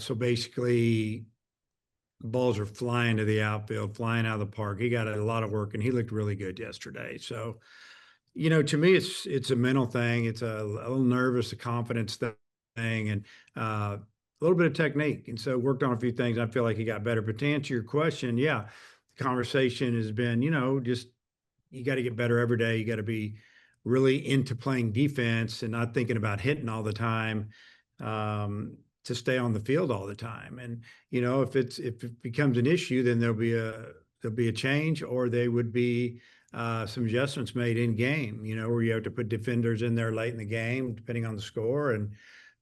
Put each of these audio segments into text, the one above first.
So basically, balls are flying to the outfield, flying out of the park. He got a lot of work, and he looked really good yesterday. So, to me, it's a mental thing. It's a little nervous, a confidence thing, and a little bit of technique. And so worked on a few things. I feel like he got better. But to answer your question, yeah, the conversation has been, just you got to get better every day. You got to be really into playing defense and not thinking about hitting all the time. To stay on the field all the time. And if it becomes an issue, then there'll be a change, or they would be some adjustments made in game. Where you have to put defenders in there late in the game, depending on the score. And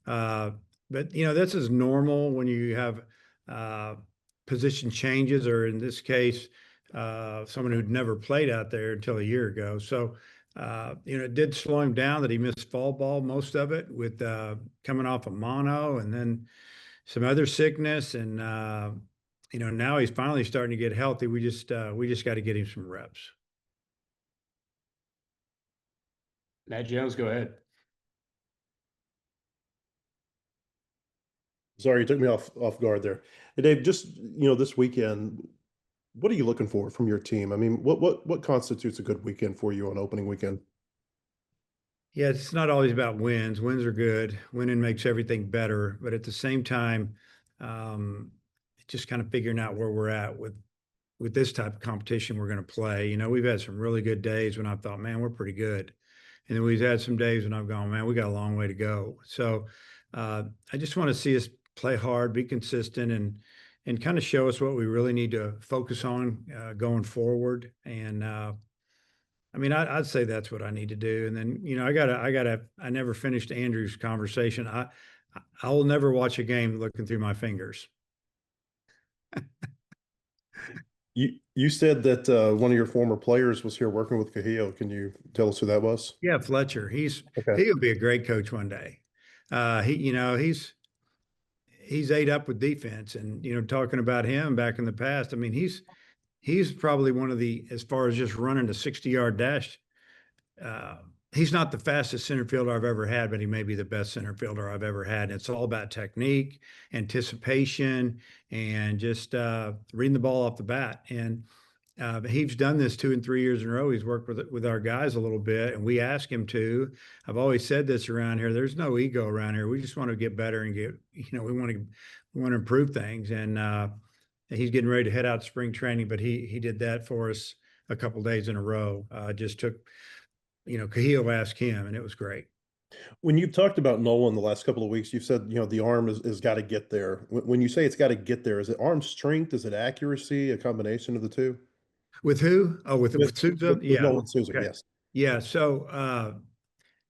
but this is normal when you have position changes, or in this case, someone who'd never played out there until a year ago. So. It did slow him down that he missed fall ball, most of it, with coming off of mono and then some other sickness. And, now he's finally starting to get healthy. We just got to get him some reps. Matt Jones, go ahead. Sorry, you took me off guard there. Hey, Dave, just, this weekend, what are you looking for from your team? I mean, what constitutes a good weekend for you on opening weekend? Yeah, it's not always about wins. Wins are good. Winning makes everything better. But at the same time, just kind of figuring out where we're at with this type of competition we're going to play. We've had some really good days when I thought, man, we're pretty good. And then we've had some days when I've gone, man, we got a long way to go. So I just want to see us play hard, be consistent, and kind of show us what we really need to focus on going forward. And I'd say that's what I need to do. And then, I never finished Andrew's conversation. I will never watch a game looking through my fingers. You said that one of your former players was here working with Cujillo. Can you tell us who that was? Yeah, Fletcher. He'll be a great coach one day. He's ate up with defense, and talking about him back in the past. He's probably one of the, as far as just running a 60-yard dash. He's not the fastest center fielder I've ever had, but he may be the best center fielder I've ever had. And it's all about technique, anticipation, and just reading the ball off the bat. And he's done this 2 and 3 years in a row. He's worked with our guys a little bit, and we ask him to. I've always said this around here. There's no ego around here. We just want to get better and we want to improve things. And he's getting ready to head out to spring training, but he did that for us a couple days in a row. Just took, Cujillo asked him, and it was great. When you've talked about Nolan the last couple of weeks, you've said, the arm is got to get there. When you say it's got to get there, is it arm strength? Is it accuracy? A combination of the two? With who? Oh, with Souza? Yeah. Nolan Souza, Okay. yes. Yeah. So,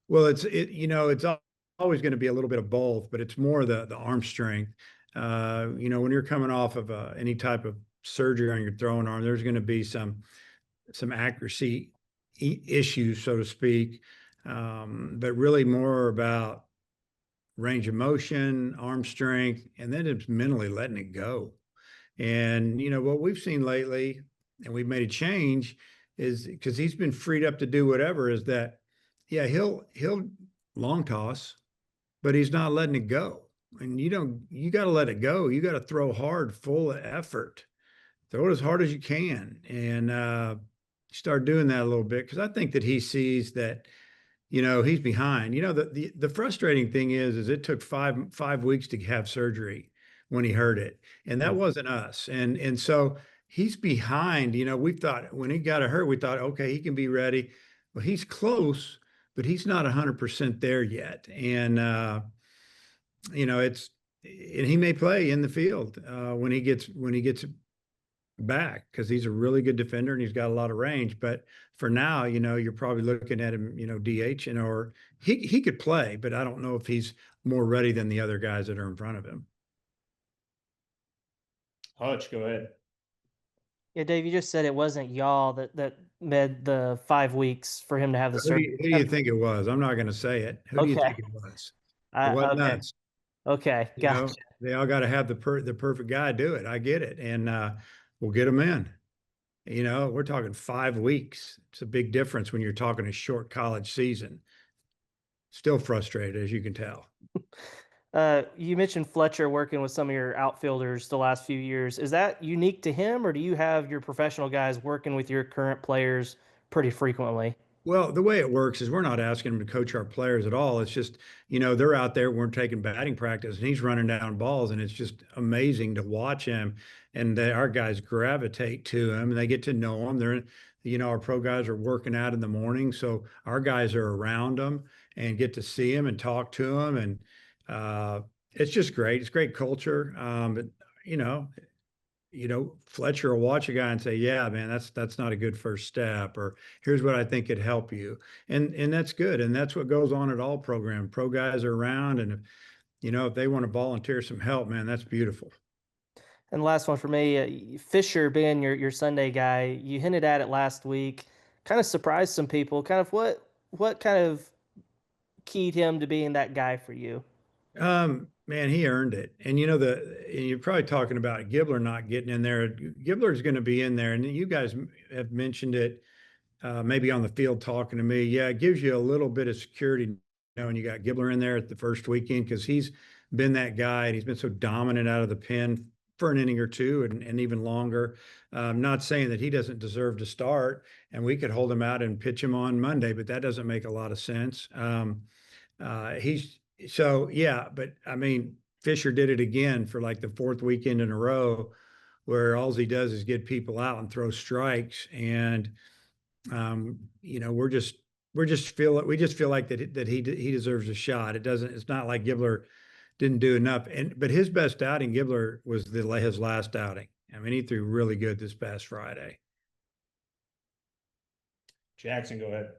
well, it's always going to be a little bit of both, but it's more the arm strength. When you're coming off of any type of surgery on your throwing arm, there's going to be some accuracy issues, so to speak, but really more about range of motion, arm strength, and then it's mentally letting it go. And what we've seen lately, and we've made a change, is because he's been freed up to do whatever, is that, yeah, he'll long toss, but he's not letting it go. And you got to let it go. You got to throw hard, full of effort. Throw it as hard as you can, and start doing that a little bit, because I think that he sees that, he's behind. The frustrating thing is it took five weeks to have surgery when he heard it, and that wasn't us. And so he's behind. We thought when he got hurt, we thought, okay, he can be ready. Well, he's close, but he's not 100% there yet. And and he may play in the field when he gets back, because he's a really good defender and he's got a lot of range. But for now, you're probably looking at him, DH, or he could play, but I don't know if he's more ready than the other guys that are in front of him. Hutch, go ahead. Yeah, Dave, you just said it wasn't y'all that made the 5 weeks for him to have the surgery. Who do you think it was? I'm not going to say it. Who do you think it was? It wasn't us. Okay, gotcha. They all got to have the perfect guy do it. I get it, and we'll get them in. We're talking 5 weeks. It's a big difference when you're talking a short college season. Still frustrated, as you can tell. You mentioned Fletcher working with some of your outfielders the last few years. Is that unique to him, or do you have your professional guys working with your current players pretty frequently? Well, the way it works is we're not asking him to coach our players at all. It's just, they're out there, we're taking batting practice and he's running down balls and it's just amazing to watch him. And our guys gravitate to him and they get to know him. Our pro guys are working out in the morning. So our guys are around him and get to see him and talk to him. And it's just great. It's great culture. But, you know, Fletcher will watch a guy and say, "Yeah, man, that's not a good first step," or "Here's what I think could help you," and that's good, and that's what goes on at all programs. Pro guys are around, and if they want to volunteer some help, man, that's beautiful. And last one for me, Fisher being your Sunday guy, you hinted at it last week, kind of surprised some people. Kind of what kind of keyed him to being that guy for you? Man, he earned it, and you're probably talking about Gibbler not getting in there. Gibbler's going to be in there, and you guys have mentioned it. Maybe on the field talking to me. Yeah, it gives you a little bit of security knowing you got Gibbler in there at the first weekend because he's been that guy and he's been so dominant out of the pen for an inning or two and even longer. Not saying that he doesn't deserve to start and we could hold him out and pitch him on Monday, but that doesn't make a lot of sense. But I mean, Fisher did it again for like the fourth weekend in a row where all he does is get people out and throw strikes. And we just feel like that he deserves a shot. It's not like Gibbler didn't do enough. But his best outing, Gibbler, was his last outing. I mean, he threw really good this past Friday. Jackson, go ahead.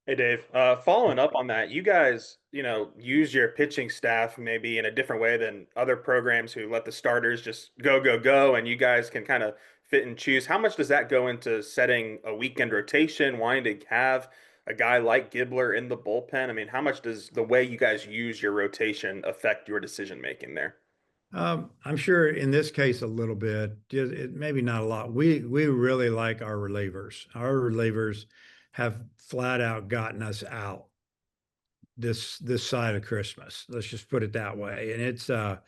Hey, Dave. Following up on that, you guys, use your pitching staff maybe in a different way than other programs who let the starters just go, go, go, and you guys can kind of fit and choose. How much does that go into setting a weekend rotation, wanting to have a guy like Gibbler in the bullpen? I mean, how much does the way you guys use your rotation affect your decision making there? I'm sure in this case a little bit, maybe not a lot. We really like our relievers. Our relievers have flat out gotten us out this side of Christmas. Let's just put it that way. And it's and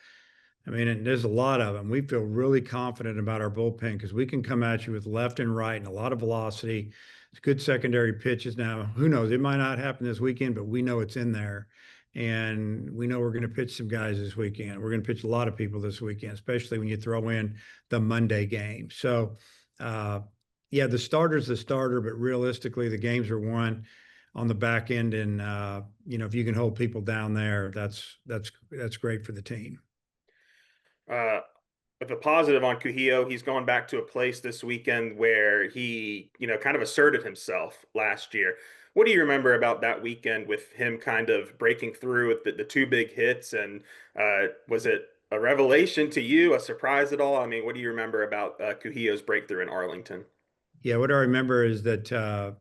there's a lot of them. We feel really confident about our bullpen because we can come at you with left and right and a lot of velocity. It's good secondary pitches. Now, who knows? It might not happen this weekend, but we know it's in there. And we know we're going to pitch some guys this weekend. We're going to pitch a lot of people this weekend, especially when you throw in the Monday game. So, the starter's the starter, but realistically, the games are won on the back end. And, if you can hold people down there, that's great for the team. With a positive on Cujillo, he's going back to a place this weekend where he, kind of asserted himself last year. What do you remember about that weekend with him kind of breaking through with the two big hits? And was it a revelation to you, a surprise at all? I mean, what do you remember about Cujillo's breakthrough in Arlington? Yeah, what I remember is that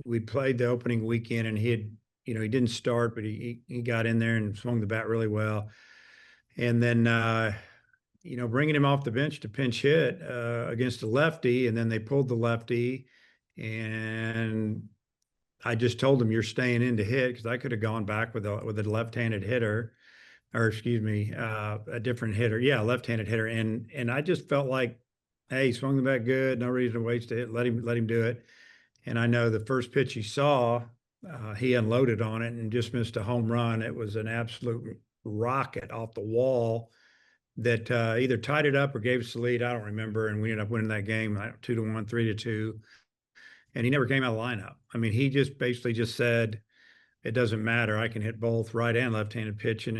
we played the opening weekend and he didn't start, but he got in there and swung the bat really well. And then bringing him off the bench to pinch hit against a lefty, and then they pulled the lefty, and I just told him, "You're staying in to hit," because I could have gone back with a left-handed hitter, or excuse me, a different hitter. Yeah, left-handed hitter, and I just felt like, hey, he swung the bat good, no reason to waste it. Let him do it. And I know the first pitch he saw, he unloaded on it and just missed a home run. It was an absolute rocket off the wall that either tied it up or gave us the lead. I don't remember. And we ended up winning that game 2-1, 3-2. And he never came out of the lineup. I mean, he just basically just said, it doesn't matter. I can hit both right and left-handed pitching.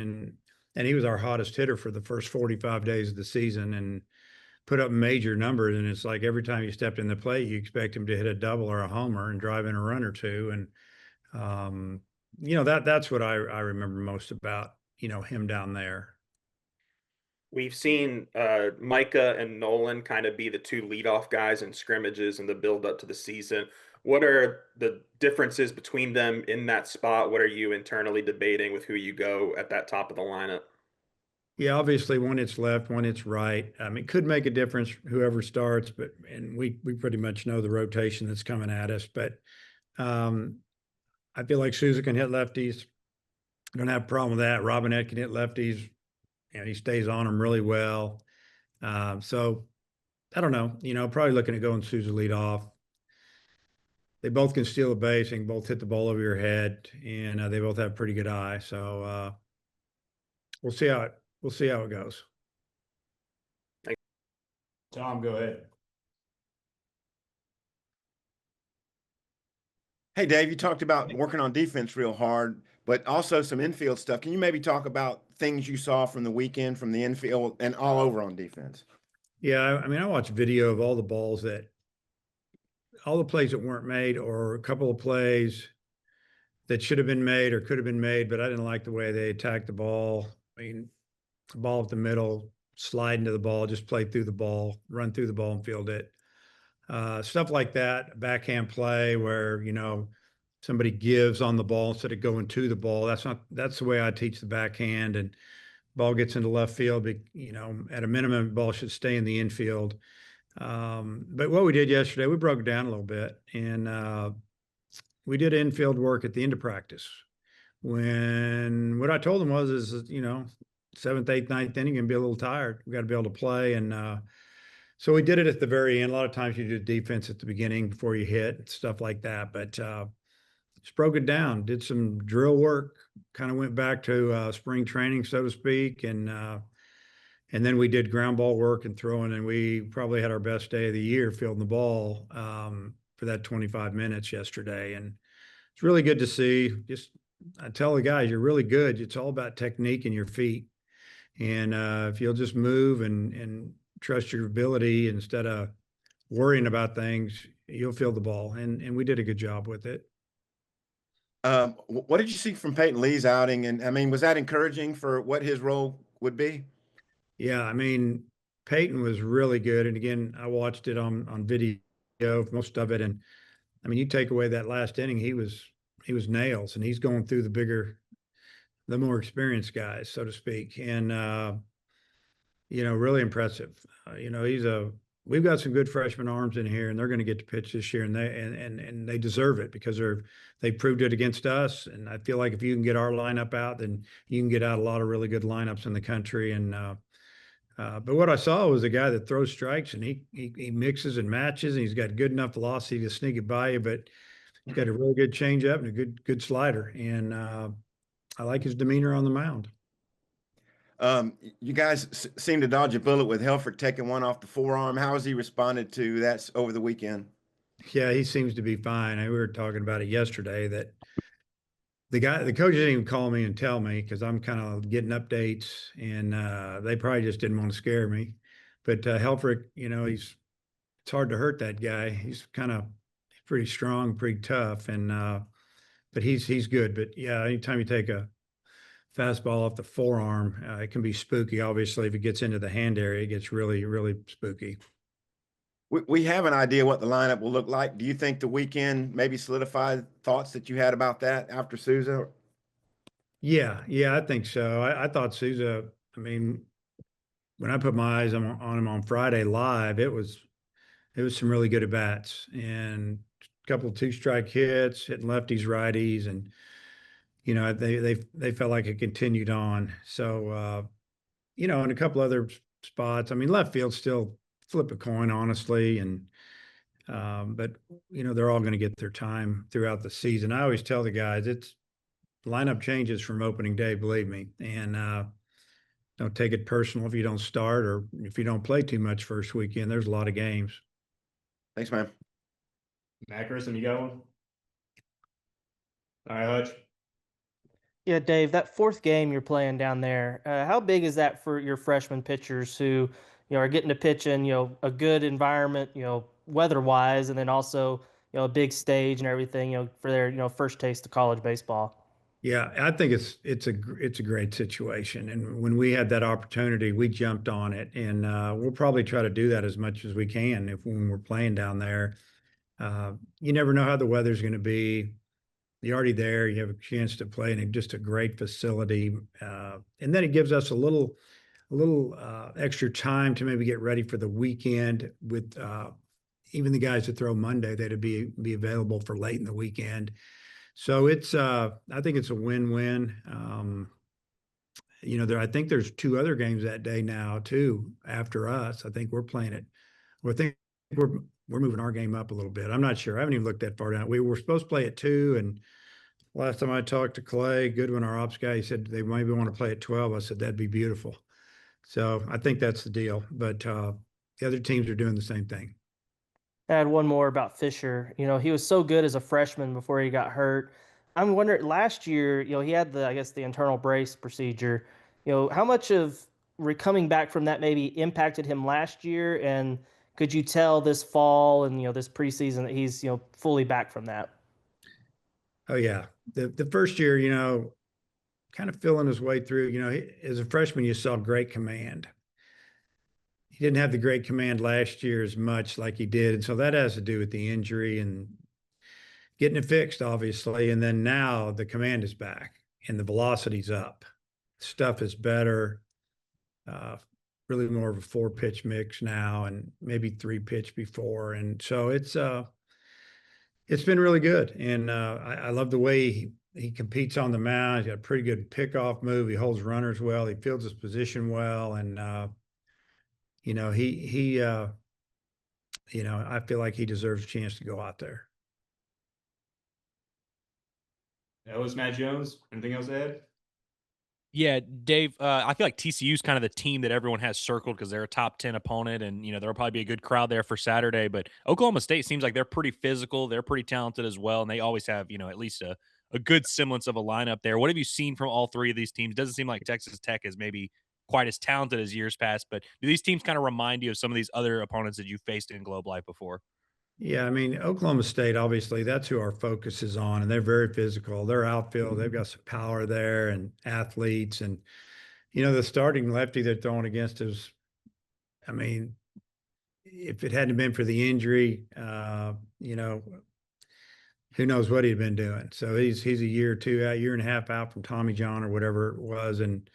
And he was our hottest hitter for the first 45 days of the season and put up major numbers. And it's like every time he stepped in the plate, you expect him to hit a double or a homer and drive in a run or two. And, that's what I remember most about, him down there. We've seen Micah and Nolan kind of be the two leadoff guys in scrimmages and the build up to the season. What are the differences between them in that spot? What are you internally debating with who you go at that top of the lineup? Yeah, obviously one it's left, one it's right. I mean, it could make a difference whoever starts, and we pretty much know the rotation that's coming at us. But I feel like Souza can hit lefties. Don't have a problem with that. Robinette can hit lefties, and he stays on them really well. So I don't know. Probably looking at going Souza lead off. They both can steal a base and both hit the ball over your head, and they both have pretty good eye. So we'll see how it goes. Tom, go ahead. Hey, Dave, you talked about working on defense real hard, but also some infield stuff. Can you maybe talk about things you saw from the weekend from the infield and all over on defense? Yeah, I mean, I watched video of all the plays that weren't made, or a couple of plays that should have been made or could have been made, but I didn't like the way they attacked the ball. I mean, the ball up the middle, slide into the ball, just play through the ball, run through the ball and field it. Stuff like that, backhand play where, somebody gives on the ball instead of going to the ball. That's the way I teach the backhand, and ball gets into left field, but, at a minimum, ball should stay in the infield. But what we did yesterday, we broke it down a little bit, and we did infield work at the end of practice. When what I told them is, seventh, eighth, ninth inning, and be a little tired. We got to be able to play, and so we did it at the very end. A lot of times you do defense at the beginning before you hit, stuff like that. But just broke it down, did some drill work, kind of went back to spring training, so to speak, and then we did ground ball work and throwing, and we probably had our best day of the year fielding the ball for that 25 minutes yesterday. And it's really good to see. I tell the guys, you're really good. It's all about technique and your feet. And if you'll just move and trust your ability instead of worrying about things, you'll field the ball. And we did a good job with it. What did you see from Peyton Lee's outing? And I mean, was that encouraging for what his role would be? Yeah, I mean, Peyton was really good. And again, I watched it on video, most of it. And I mean, you take away that last inning, he was nails, and he's going through the more experienced guys, so to speak. And really impressive. We've got some good freshman arms in here, and they're going to get to pitch this year, and they deserve it because they proved it against us. And I feel like if you can get our lineup out, then you can get out a lot of really good lineups in the country. And but what I saw was a guy that throws strikes, and he mixes and matches, and he's got good enough velocity to sneak it by you, but he's got a really good changeup and a good slider. And I like his demeanor on the mound. You guys seem to dodge a bullet with Helfrich taking one off the forearm. How has he responded to that over the weekend? Yeah, he seems to be fine. We were talking about it yesterday that the coach didn't even call me and tell me because I'm kind of getting updates, and they probably just didn't want to scare me. But Helfrich, it's hard to hurt that guy. He's kind of pretty strong, pretty tough, and but he's good. But yeah, anytime you take a fastball off the forearm, it can be spooky. Obviously, if it gets into the hand area, it gets really, really spooky. We have an idea what the lineup will look like. Do you think the weekend maybe solidified thoughts that you had about that after Souza? Yeah, I think so. I thought Souza, I mean, when I put my eyes on him on Friday live, it was some really good at-bats and a couple of 2-strike hits, hitting lefties, righties, and they felt like it continued on. So and a couple other spots. I mean, left field still flip a coin, honestly, and but they're all going to get their time throughout the season. I always tell the guys it's lineup changes from opening day, believe me, and don't take it personal if you don't start or if you don't play too much first weekend. There's a lot of games. Thanks, man. Matt Grissom, you got one? All right, Hutch. Yeah, Dave, that fourth game you're playing down there, how big is that for your freshman pitchers who, are getting to pitch in, a good environment, weather-wise, and then also, a big stage and everything, for their, first taste of college baseball? Yeah, I think it's a great situation, and when we had that opportunity, we jumped on it, and we'll probably try to do that as much as we can when we're playing down there. You never know how the weather's going to be. You're already there. You have a chance to play in just a great facility, and then it gives us a little extra time to maybe get ready for the weekend with even the guys that throw Monday. They'd be available for late in the weekend. So it's I think it's a win-win. I think there's 2 other games that day now too after us. I think we're playing it. Well, I think we're moving our game up a little bit. I'm not sure. I haven't even looked that far down. We were supposed to play at 2, and last time I talked to Clay Goodwin, our ops guy, he said they maybe want to play at 12. I said that'd be beautiful. So I think that's the deal. But the other teams are doing the same thing. I had one more about Fisher. He was so good as a freshman before he got hurt. I'm wondering last year, he had I guess the internal brace procedure. How much of coming back from that maybe impacted him last year, and could you tell this fall and this preseason that he's fully back from that? Oh yeah, the first year, kind of feeling his way through. As a freshman, you saw great command. He didn't have the great command last year as much like he did, and so that has to do with the injury and getting it fixed, obviously. And then now the command is back and the velocity's up. Stuff is better. Really more of a 4-pitch mix now, and maybe 3-pitch before. And so it's been really good. And I love the way he competes on the mound. He's got a pretty good pickoff move. He holds runners well. He fields his position well. And I feel like he deserves a chance to go out there. That was Matt Jones. Anything else to add? Yeah, Dave, I feel like TCU's kind of the team that everyone has circled because they're a top 10 opponent, and there'll probably be a good crowd there for Saturday. But Oklahoma State seems like they're pretty physical, they're pretty talented as well, and they always have at least a good semblance of a lineup there. What have you seen from all 3 of these teams? Doesn't seem like Texas Tech is maybe quite as talented as years past, but do these teams kind of remind you of some of these other opponents that you faced in Globe Life before? Yeah, I mean, Oklahoma State, obviously, that's who our focus is on, and they're very physical. They're outfield, they've got some power there and athletes. And, the starting lefty they're throwing against is, I mean, if it hadn't been for the injury, who knows what he'd been doing. So he's a year or 2 out, year and a half out from Tommy John or whatever it was. And,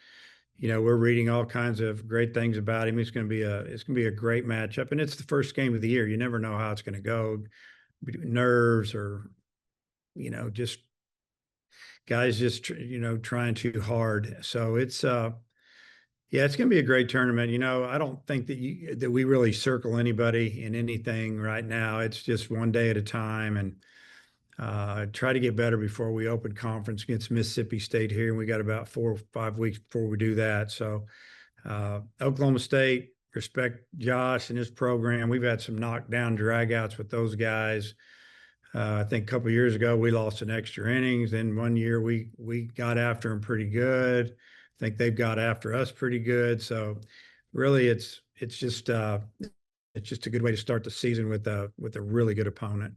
we're reading all kinds of great things about him. It's going to be a great matchup, and it's the first game of the year. You never know how it's going to go, nerves or, just guys just trying too hard. So it's yeah, it's going to be a great tournament. I don't think that we really circle anybody in anything right now. It's just one day at a time, and try to get better before we open conference against Mississippi State here. And we got about 4 or 5 weeks before we do that. So Oklahoma State, respect Josh and his program. We've had some knockdown dragouts with those guys. I think a couple of years ago, we lost in extra innings. Then one year we got after them pretty good. I think they've got after us pretty good. So really it's just a good way to start the season with a really good opponent.